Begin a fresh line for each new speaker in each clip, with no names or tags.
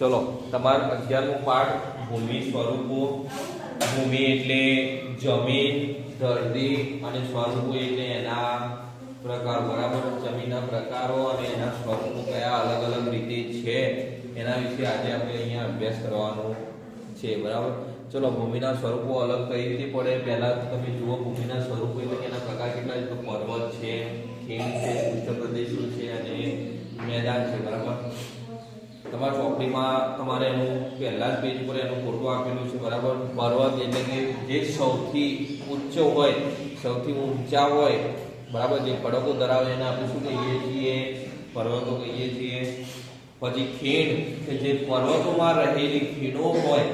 ચલો તમારું 11મું પાઠ ભૂમિ સ્વરૂપો. ભૂમિ એટલે જમીન, ધરતી અને સ્વરૂપો એટલે એના પ્રકાર. બરાબર, જમીનના પ્રકારો અને એના સ્વરૂપો કયા અલગ અલગ રીતે છે એના વિશે આજે આપણે અહીંયા અભ્યાસ કરવાનો છે. બરાબર, ચલો ભૂમિના સ્વરૂપો અલગ કઈ રીતે પડે પહેલા તમે જુઓ. ભૂમિના સ્વરૂપો એટલે કે એના પ્રકાર કેટલા છે? તો પર્વત છે, ખીણ છે, ઉચ્ચ પ્રદેશો છે અને મેદાન છે. બરાબર, તમારા ચોપડીમાં તમારે એનું પહેલા જ પેજ પર એનું ફોટો આપેલું છે. બરાબર, પર્વત એટલે કે જે સૌથી ઉચ્ચ હોય, સૌથી ઊંચા હોય. બરાબર, જે ખડકો ધરાવે એને આપણે શું કહીએ છીએ? પર્વતો કહીએ છીએ. પછી ખીણ કે જે પર્વતોમાં રહેલી ખીણો હોય.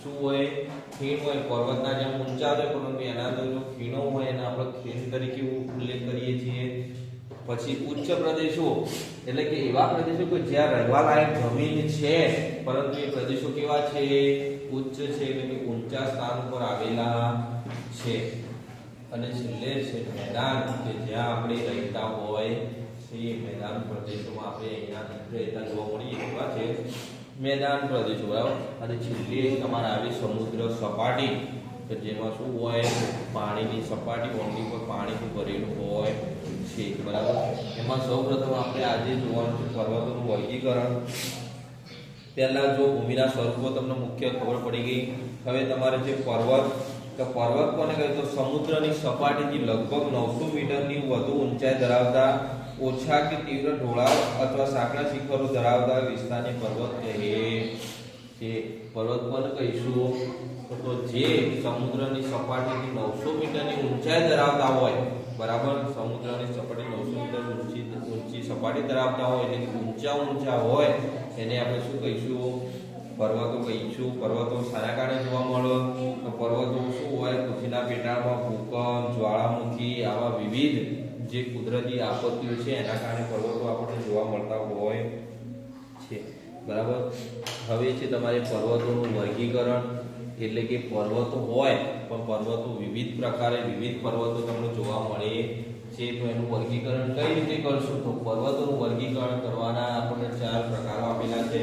શું હોય? ખીણ હોય. પર્વતના જેમ ઊંચા હોય પરંતુ એના અંદર જો ખીણો હોય એને આપણે ખીણ તરીકે ઉલ્લેખ કરીએ છીએ. પછી ઉચ્ચ પ્રદેશો એટલે કે એવા પ્રદેશો કે જ્યાં રહેવા લાયક જમીન છે પરંતુ એ પ્રદેશો કેવા છે? ઉચ્ચ છે, એટલે કે ઊંચા સ્થાન પર આવેલા છે. અને છેલ્લે છે મેદાન કે જ્યાં આપણે રહેતા હોય છે. મેદાન પ્રદેશોમાં આપણે અહીંયા રહેતા જોવા મળીએ એવા છે મેદાન પ્રદેશો. બરાબર, અને છેલ્લે તમારે આવે સમુદ્ર સપાટી કે જેમાં શું હોય? પાણીની સપાટી, ઓંડી પર પાણીથી ભરેલું હોય છે. બરાબર, એમાં સૌપ્રથમ આપણે આજે જોવાનું છે પર્વતોનું વર્ગીકરણ. પહેલા જો ભૂમિના સ્વરૂપો તમને મુખ્ય ખબર પડી ગઈ. હવે તમારે જે પર્વત, તો પર્વત કોને કહે? તો સમુદ્રની સપાટીથી લગભગ 900 મીટરની વધુ ઊંચાઈ ધરાવતા ઓછા કે તીવ્ર ઢોળાવ અથવા સાંકડા શિખરો ધરાવતા વિસ્તારને પર્વત કહે છે. પર્વત કોને કહીશું? તો જે સમુદ્રની સપાટીથી 900 મીટરની ઊંચાઈ ધરાવતા હોય. બરાબર, સમુદ્રની સપાટી 900 મીટર ઊંચી સપાટી ધરાવતા હોય એટલે કે ઊંચા હોય એને આપણે શું કહીશું? પર્વતો કહીશું. પર્વતો શાના કારણે જોવા મળે? તો પર્વતો શું હોય? પૃથ્વીના પેટાળમાં ભૂકંપ, જ્વાળામુખી આવા વિવિધ જે કુદરતી આપત્તિઓ છે એના કારણે પર્વતો આપણને જોવા મળતા હોય છે. બરાબર, હવે છે તમારે પર્વતોનું વર્ગીકરણ. એટલે કે પર્વતો હોય પણ પર્વતો વિવિધ પ્રકારે વિવિધ પર્વતો તમને જોવા મળે છે. તો એનું વર્ગીકરણ કઈ રીતે કરશું? તો પર્વતોનું વર્ગીકરણ કરવાના આપણને 4 પ્રકારો આપેલા છે.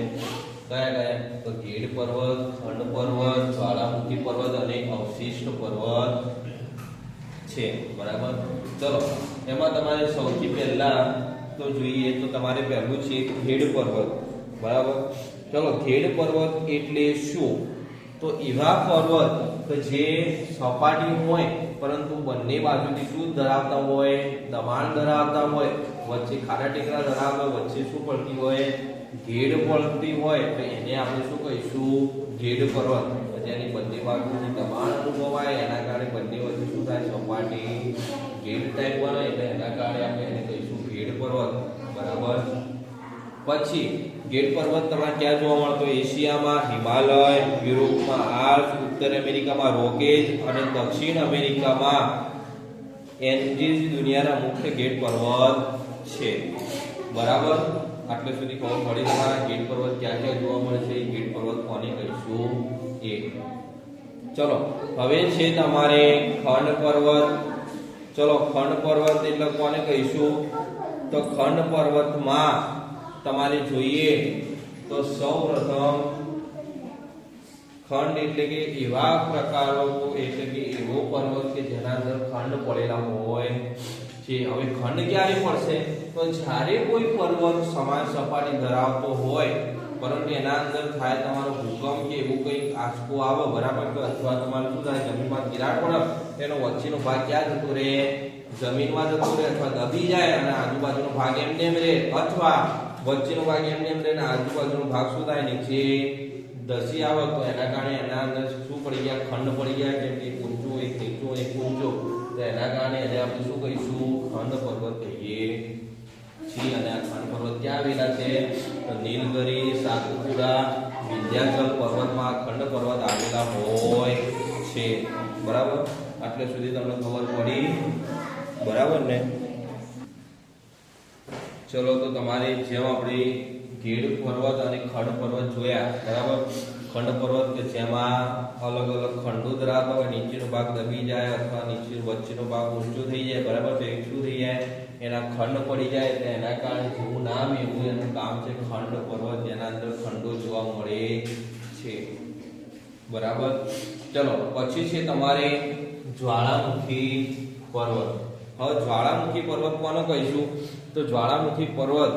કયા કયા? તો ગેડ પર્વત, ખંડ પર્વત, જ્વાળામુખી પર્વત અને અવશિષ્ટ પર્વત છે. બરાબર, ચલો એમાં તમારે સૌથી પહેલા તો જોઈએ તો તમારે પહેલું છે ગેડ પર્વત. બરાબર, ચલો ગેડ પર્વત એટલે શું? તો એવા પર્વત કે જે સપાટી હોય પરંતુ બંને બાજુથી શું ધરાવતા હોય? દબાણ ધરાવતા હોય. વચ્ચે ખાડા ટેકરા ધરાવતા હોય, વચ્ચે શું પડતી હોય? ગેડ પડતી હોય. તો એને આપણે શું કહીશું? ગેડ પર્વત. જેની બંને બાજુથી દબાણ અનુભવાય એના કારણે બંને વચ્ચે શું થાય? સપાટી ગેડ ટાઈપ બને એટલે એના કારણે આપણે એને કહીશું ગેડ પર્વત. બરાબર, પછી ગેડ પર્વત તમારે ક્યાં જોવા મળતો? એશિયામાં હિમાલય, યુરોપમાં આલ્પ્સ, ઉત્તર અમેરિકામાં રોકેજ અને દક્ષિણ અમેરિકામાં એન્ડીઝ દુનિયાના મુખ્ય ગેડ પર્વત છે. બરાબર, આટલે સુધી ખબર પડી તમારા ગેડ પર્વત ક્યાં ક્યાં જોવા મળે છે? ગેડ પર્વત કોને કહીશું? એ ચલો હવે છે તમારે ખંડ પર્વત. ચલો ખંડ પર્વત એટલે કોને કહીશું? તો ખંડ પર્વતમાં તમારે જોઈએ તો સૌપ્રથમ ખંડ એટલે કે એવા પ્રકારો, એટલે કે એવો પર્વત કે જેના અંદર ખંડ પડેલા હોય છે. હવે ખંડ ક્યારે પડશે? તો જ્યારે કોઈ પર્વત સમાન સપાટી ધરાવતો હોય પરંતુ એના અંદર થાય તમારો ભૂકંપ કે એવું કંઈક આંચકો આવે. બરાબર, અથવા તમારે શું થાય? જમીનમાં તિરાડ પડે, તેનો વચ્ચેનો ભાગ ક્યાં જતો રહે? જમીનમાં જતો રહે અથવા દબી જાય અને આજુબાજુનો ભાગ એમને રહે, અથવા વચ્ચેનો ભાગ એમને રહે અને આજુબાજુનો ભાગ શું થાય? નીચે ધસી આવે. તો એના કારણે એના અંદર શું પડી ગયા? ખંડ પડી ગયા. જેમ કે ઊંચો એક નીચો એક ઊંચો. તો એના કારણે એને આપણે શું કહીશું? ખંડ પર્વત કહીએ છીએ. અને આ ખંડ પર્વત ક્યાં આવેલા છે? તો નીલગિરી, સાતપુડા, વિંધ્યાચલ પર્વતમાં ખંડ પર્વત આવેલા હોય છે. બરાબર, આટલે સુધી તમને ખબર પડી? બરાબર ને? ચલો તો તમારે જેમ આપણે ગેડ પર્વત અને ખંડ પર્વત જોયા. બરાબર, ખંડ પર્વત કે જેમાં અલગ અલગ ખંડો ધરાવતા હોય, નીચેનો ભાગ દબી જાય અથવા નીચે વચ્ચેનો ભાગ ઊંચો થઈ જાય. બરાબર, તો એક શું થઈ જાય? એના ખંડ પડી જાય. એટલે એના કારણે જેવું નામ એવું એનું કામ છે ખંડ પર્વત, જેના અંદર ખંડો જોવા મળે બરાબર. ચલો પછી છે તમારે જ્વાળામુખી પર્વત. હવે જ્વાળામુખી પર્વત કોને કહીશું? તો જ્વાળામુખી પર્વત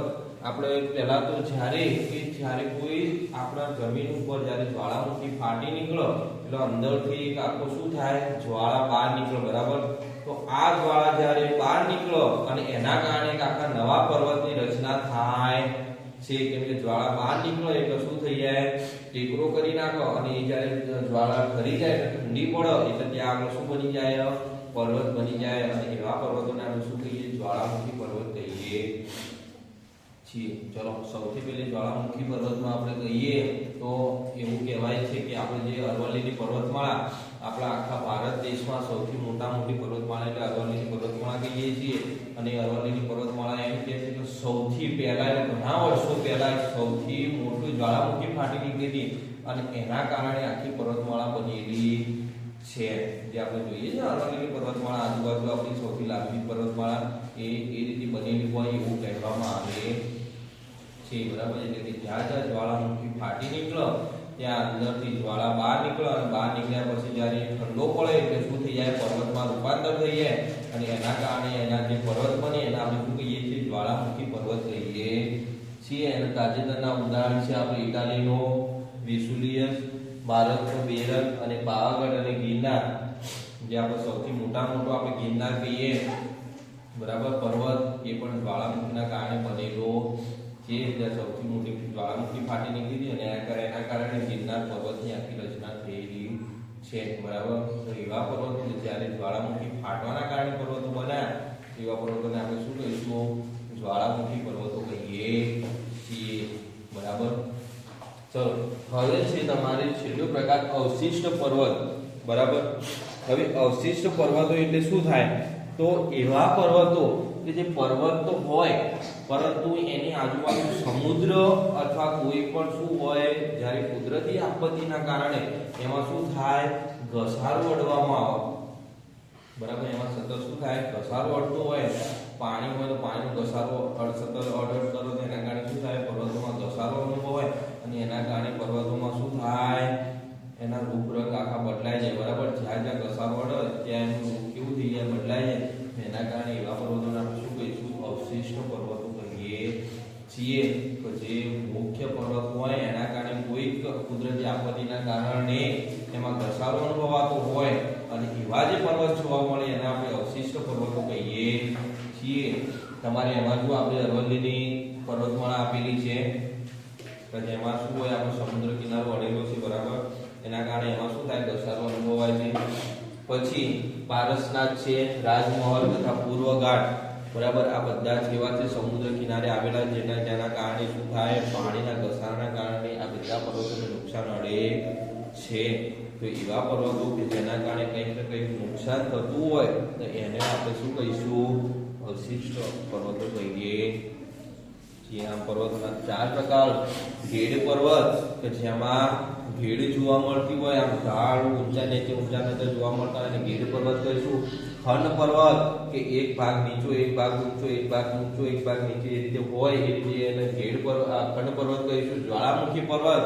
આપણે પહેલા તો જ્યારે કોઈ આપણા જમીન ઉપર જ્યારે જ્વાળામુખી ફાટી નીકળે એટલે અંદરથી એક આખો શું થાય, જ્વાળા બહાર નીકળે. બરાબર. તો આ જ્વાળા જ્યારે બહાર નીકળે અને એના કારણે એક આખા નવા પર્વતની રચના થાય છે. કેમ કે જ્વાળા બહાર નીકળે એટલે શું થઈ જાય, ટેકરો કરી નાખો અને એ જ્યારે જ્વાળા ઠરી જાય એટલે ઠંડી પડે એટલે ત્યાં આગળ શું બની જાય, પર્વત બની જાય. અને એવા પર્વતોને આપણે શું કહીએ, જ્વાળામુખી પર્વત કહીએ છીએ. ચલો સૌથી પહેલી જ્વાળામુખી પર્વતમાં આપણે કહીએ તો એવું કહેવાય છે કે આપણે જે અરવલ્લીની પર્વતમાળા આપણા આખા ભારત દેશમાં સૌથી મોટી પર્વતમાળા એટલે અરવલ્લીની પર્વતમાળા કહીએ છીએ. અને અરવલ્લીની પર્વતમાળા એમ કહે છે કે સૌથી પહેલા ઘણા વર્ષો પહેલા સૌથી મોટી જ્વાળામુખી ફાટી નીકળી હતી અને એના કારણે આખી પર્વતમાળા બનેલી છે. જે આપણે જોઈએ છે અરવલ્લીની પર્વતમાળા આજુબાજુ આપણી સૌથી લાંબી પર્વતમાળા એ રીતે બનેલી હોય એવું કહેવામાં આવે છે. બરાબર. એટલે કે જ્યાં જ્વાળામુખી ફાટી નીકળે ત્યાં અંદરથી જ્વાળા બહાર નીકળે અને બહાર નીકળ્યા પછી જ્યારે ઠંડો પડે એટલે શું થઈ જાય, પર્વતમાં રૂપાંતર થઈ જાય અને એના કારણે એના જે પર્વત બને એના આપણે શું કહીએ છીએ, જ્વાળામુખી પર્વત કહીએ છીએ. અને તાજેતરના ઉદાહરણ છે આપણે ઇટાલીનો વેસુલિયસ, ભારતનો બેરલ અને પાવાગઢ અને ગિરનાર, જે આપણે સૌથી મોટો આપણે ગિરનાર કહીએ. બરાબર. પર્વત એ પણ જ્વાળામુખીના કારણે બનેલો છે. જ્યાં સૌથી મોટી જ્વાળામુખી ફાટી નીકળી હતી અને એના કારણે ગિરનાર પર્વતની આખી રચના થયેલી છે. બરાબર. તો એવા પર્વતો જ્યારે જ્વાળામુખી ફાટવાના કારણે પર્વતો બન્યા એવા પર્વતોને આપણે શું કહીશું, જ્વાળામુખી પર્વતો કહીએ છીએ. બરાબર. ચલો હવે છે તમારે છેલ્લો પ્રકાર અવશિષ્ટ પર્વત. બરાબર. હવે અવશિષ્ટ પર્વતો એટલે શું થાય, તો એવા પર્વતો કે જે પર્વત તો હોય પરંતુ એની આજુબાજુ સમુદ્ર અથવા કોઈ પણ શું હોય, જ્યારે કુદરતી આપત્તિના કારણે એમાં શું થાય, ઘસારો અડવામાં આવે. બરાબર. એમાં સતત શું થાય, ઘસારો અડતો હોય, પાણી હોય તો પાણીનો ઘસારો સતત અડ કરો તો એના કારણે શું થાય, પર્વતોમાં ઘસારો અનુભવાય અને એના કારણે પર્વતોમાં શું થાય, એના રૂપરંગ આખા બદલાઈ જાય. બરાબર. જ્યાં જ્યાં ઘસારો અડે ત્યાં એનું રૂપ કેવું થઈ જાય, બદલાઈ જાય. એના કારણે એવા પર્વતોને આપણે શું કહીશું, અવશિષ્ટ પર્વતો કહીએ છીએ. તો જે મુખ્ય પર્વત હોય એના કારણે કોઈ કુદરતી આપત્તિના કારણે એમાં ઘસારો અનુભવાતો હોય અને એવા જે પર્વત જોવા મળે એને આપણે અવશિષ્ટ પર્વતો કહીએ છીએ. તમારે એમાં જો આપણે અરવલ્લીની પર્વતમાળા આપેલી છે કે જેમાં શું હોય, આપણો સમુદ્ર કિનારો અડેલો છે. બરાબર. એના કારણે એમાં શું થાય, ઘસારો અનુભવાય છે. પછી પારસનાથ છે, રાજમહલ તથા પૂર્વ ઘાટ. બરાબર. આ બધા જ એવા છે સમુદ્ર કિનારે આવેલા જેના કારણે શું થાય, પાણીના ઘસારાના કારણે આ બધા પર્વતોને નુકસાન અડે છે. તો એવા પર્વતો કે જેના કારણે કંઈક ને કંઈક નુકસાન થતું હોય તો એને આપણે શું કહીશું, અવશિષ્ટ પર્વતો કહીએ છીએ. આ પર્વતોના 4 પ્રકાર. ભેડ પર્વત કે જેમાં ભેડ જોવા મળતી હોય, આમ ઢાળ ઊંચા નીચે જોવા મળતા હોય, અને ગેડ પર્વત કહીશું. ખંડ પર્વત કે એક ભાગ નીચો, એક ભાગ ઊંચો, એક ભાગ ઊંચો, એક ભાગ નીચે એ રીતે હોય એ રીતે એને ગેડ પર્વત, ખંડ પર્વત કહીશું. જ્વાળામુખી પર્વત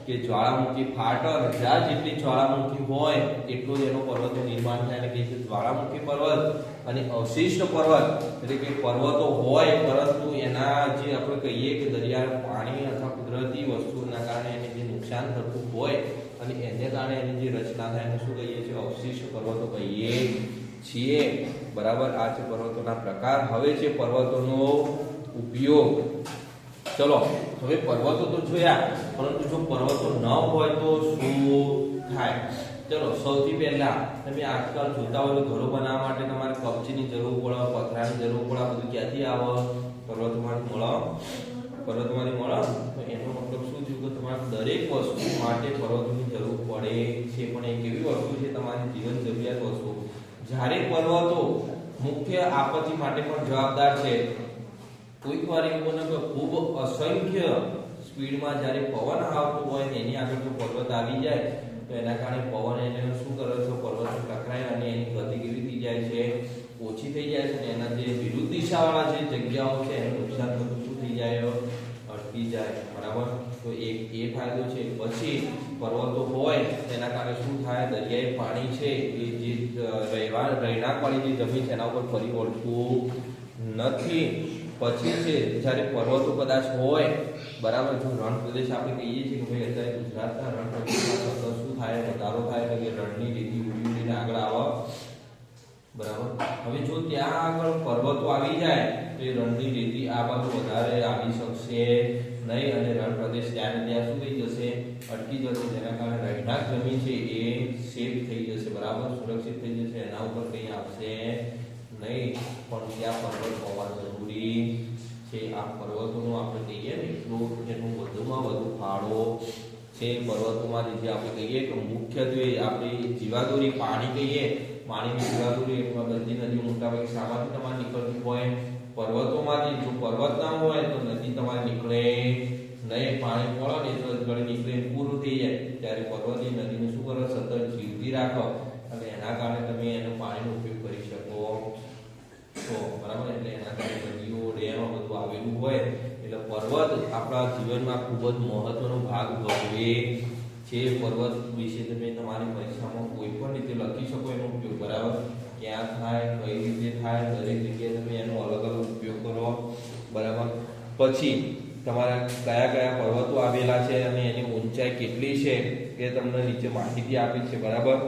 કે જ્વાળામુખી ફાટે જ્યાં જેટલી જ્વાળામુખી હોય એટલું જ એનો પર્વતનું નિર્માણ થાય અને કહીશું જ્વાળામુખી પર્વત. અને અવશિષ્ટ પર્વત એટલે કે પર્વતો હોય પરંતુ એના જે આપણે કહીએ કે દરિયાનું પાણી અથવા કુદરતી વસ્તુઓના કારણે એને જે નુકસાન થતું હોય અને એને કારણે એની જે રચના થાય એને શું કહીએ છીએ, અવશિષ્ટ પર્વતો કહીએ છીએ. બરાબર. આ છે પર્વતોના પ્રકાર. હવે છે પર્વતોનો ઉપયોગ. ચલો હવે પર્વતો તો જોયા, પરંતુ જો પર્વતો ન હોય તો શું થાય? ચલો સૌથી પહેલા તમે આજકાલ જોતા હોય તો ઘરો બનાવવા માટે તમારે કપચીની જરૂર પડે, પથરાની જરૂર પડે. આ બધું ક્યાંથી આવે? પર્વતોમાંથી મળે. તો એનો મતલબ શું થયું કે તમારે દરેક વસ્તુ માટે પર્વતોની જરૂર પડે છે. પણ એક એવી વસ્તુ છે તમારી જીવન જરૂરિયાત વસ્તુ. જ્યારે પર્વતો મુખ્ય આપત્તિ માટે પણ જવાબદાર છે. કોઈક વાર એવું બને કે ખૂબ અસંખ્ય સ્પીડમાં જ્યારે પવન આવતો હોય એની આગળ જો પર્વત આવી જાય તો એના કારણે પવન એને શું કરે છે, પર્વત ટકરાય અને એની ગતિ કેવી થઈ જાય છે, ઓછી થઈ જાય છે. અને એના જે વિરુદ્ધ દિશાવાળા જે જગ્યાઓ છે એને નુકસાન થતું શું થઈ જાય, અટકી જાય. બરાબર. તો તો એક એ ફાયદો છે. પછી પર્વતો હોય તેના કારણે શું થાય, દરિયાઈ પાણી છે એ જે રહેણાંકવાળી જે જમીન છે એના ઉપર ફરી વળતું નથી. પછી છે જ્યારે પર્વતો કદાચ હોય, બરાબર, જો રણ પ્રદેશ આપણે કહીએ છીએ કે ભાઈ અત્યારે ગુજરાતના રણ પ્રદેશમાં સતત શું થાય, વધારો થાય, એટલે કે રણની રેતી ઉડી ઉડીને આગળ આવે, બરાબર. હવે જો ત્યાં આગળ પર્વતો આવી જાય તો એ રણની રેતી આ બાજુ વધારે આવી શકશે નહીં અને રણ પ્રદેશ ત્યાં ત્યાં શું થઈ જશે, અટકી જશે. જેના કારણે રહેણાંક જમીન છે એ સેફ થઈ જશે, બરાબર, સુરક્ષિત થઈ જશે, એના ઉપર કંઈ આવશે નહીં. પણ ત્યાં પર્વત હોવા જરૂરી છે. આ પર્વતોનું આપણે કહીએ ને એટલું એનું વધુમાં વધુ ફાળો છે પર્વતોમાંથી. જે આપણે કહીએ કે મુખ્યત્વે આપણી જીવાદોરી પાણી કહીએ, પાણીની જીવાદોરી એમાં બધી નદીઓ મોટાભાગે શામાંથી તમારે નીકળતી હોય, પર્વતોમાંથી. જો પર્વત ના હોય તો નદી તમારે નીકળે નહીં. પાણી પડે ને તો ગળી નીકળે પૂરું થઈ જાય. ત્યારે પર્વતીય નદીને શું કરો, સતત જીવતી રાખો અને એના કારણે તમે એનો પાણીનો ઉપયોગ કરી શકો છો, બરાબર. એટલે એના કારણે નદીઓ, ડેમ બધું આવેલું હોય એટલે પર્વત આપણા જીવનમાં ખૂબ જ મહત્વનો ભાગ ભજવે છે. પર્વત વિશે તમે તમારી પરીક્ષામાં કોઈ પણ રીતે લખી શકો એનો ઉપયોગ, બરાબર, ક્યાં થાય, કઈ રીતે થાય, દરેક જગ્યાએ તમે એનો અલગ અલગ ઉપયોગ કરો, બરાબર. પછી તમારા કયા કયા પર્વતો આવેલા છે અને એની ઊંચાઈ કેટલી છે એ તમને નીચે માહિતી આપી છે, બરાબર,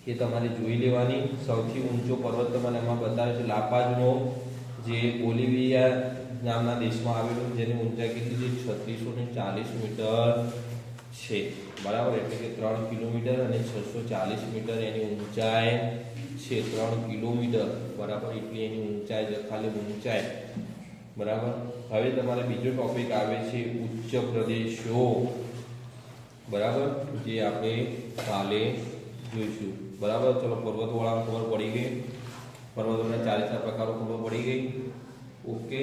એ તમારે જોઈ લેવાની. સૌથી ઊંચો પર્વત તમને એમાં બતાવે છે લાપાઝનો, જે બોલિવિયા નામના દેશમાં આવેલું, જેની ઊંચાઈ કેટલી છે, 3640 મીટર છે, બરાબર. એટલે કે 3 કિલોમીટર અને 640 મીટર એની ઊંચાઈ છે. 3 કિલોમીટર, બરાબર, એટલી એની ઊંચાઈ છે, ખાલી ઊંચાઈ, બરાબર. હવે તમારે બીજો ટોપિક આવે છે ઉચ્ચ પ્રદેશો, બરાબર, જે આપણે કાલે જોઈશું, બરાબર. ચલો, પર્વતવાળાને ખબર પડી ગઈ, પર્વતોના 4 પ્રકારો ખબર પડી ગઈ, ઓકે.